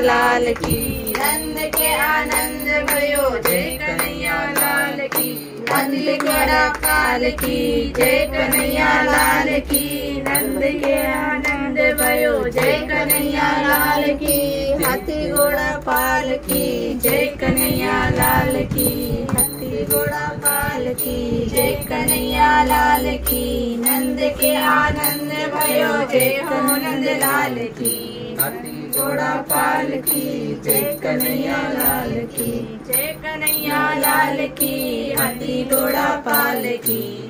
लाल की। नंद के आनंद भयो जय कन्हैया लाल की। नंद घोड़ा पाल की जय कन्हैया लाल की। नंद के आनंद भयो जय कन्हैया लाल की। हाथी घोड़ा पाल की जय कन्हैया लाल की। हाथी घोड़ा पाल की जय कन्हैया लाल की। नंद के आनंद भयो जय हो नंद लाल की। हाथी घोड़ा पाल की जय कन्हैया लाल की। जय कन्हैया लाल की। हाथी घोड़ा पाल की।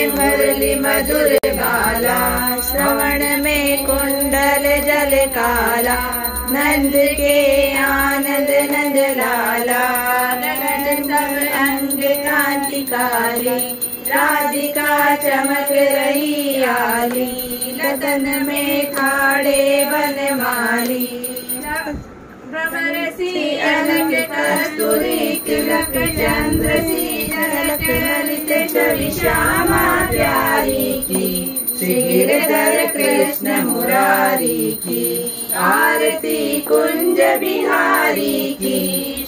मुरली मधुर बाला श्रवण में कुंडल जल काला। नंद के आनंद नंद लाला। गगन सब अंग कांतिकारी। राधिका चमक रही आली। लगन में खाड़े बनमाली। भ्रमर सी अलग कस्तूरी तिलक चंद्र सी झलक ललित छवि श्यामा प्यारी की। श्री गिरधर कृष्ण मुरारी की। आरती कुंज बिहारी की।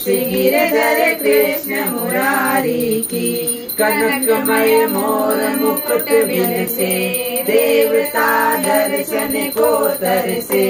श्री गिरधर कृष्ण मुरारी की। कनकमय मोर मुकुट बिलसे। देवता दर्शन को तरसे।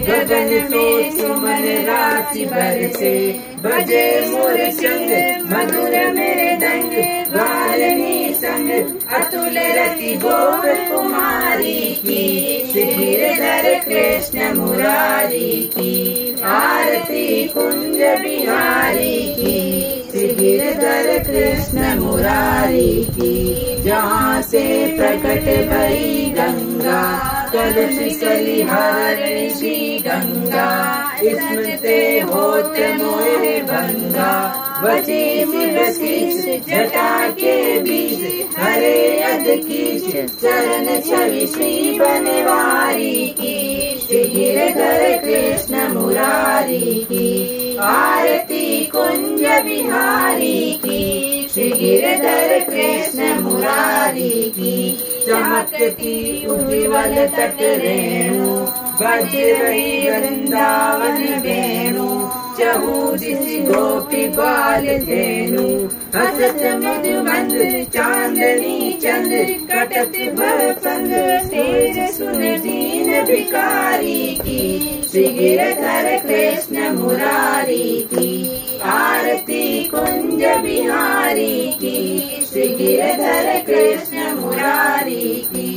गगन में सुमन राशि बरसे। बजे मोर संग मधुर मृदंग। वाल्मी संग अतुल रति गोप कुमारी की। श्री गिरधर कृष्ण मुरारी की। आरती कुंज बिहारी की। श्री गिरधर कृष्ण मुरारी की। जहाँ से प्रकट भई गंगा। कलश सलिहार श्री गंगा। स्मृते होत मोहे भंगा। बजे शिव जटा के बीच। हरे अध कीच चरण छवि श्री बनवारी की। श्री गिरधर कृष्ण मुरारी की। आरती कुंज बिहारी की। श्री गिरधर कृष्ण मुरारी की। चमकती उज्ज्वल तट रेणु। बज रही वृंदावन वेणु। चहु दिस गोपी बाल धेनु। हसत मधुमंद चांदनी चंद। कटत भव संग शेर सुन दीन भिकारी की। श्री गिरधर कृष्ण मुरारी की। आरती कुंज बिहारी की। श्री गिरधर कृष्ण मुरारी की।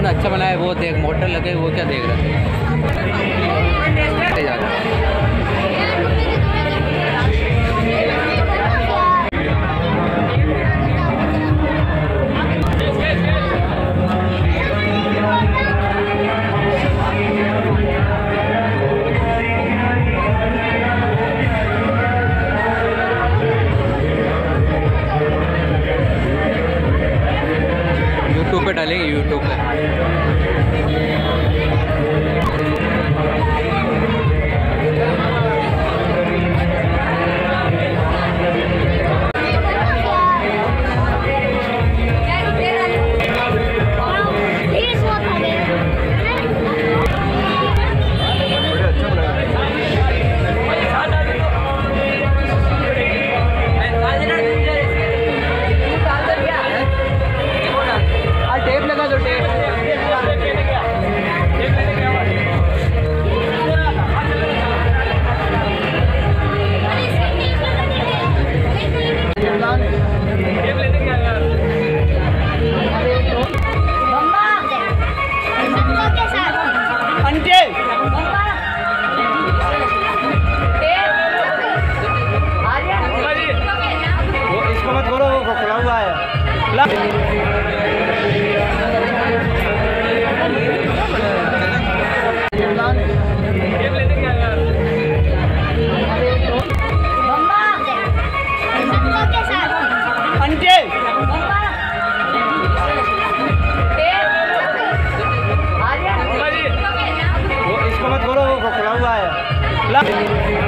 अच्छा बना है वो देख। मोटर लगे वो क्या देख रहा है। यूट्यूब पे डालेंगे, यूट्यूब पे। ला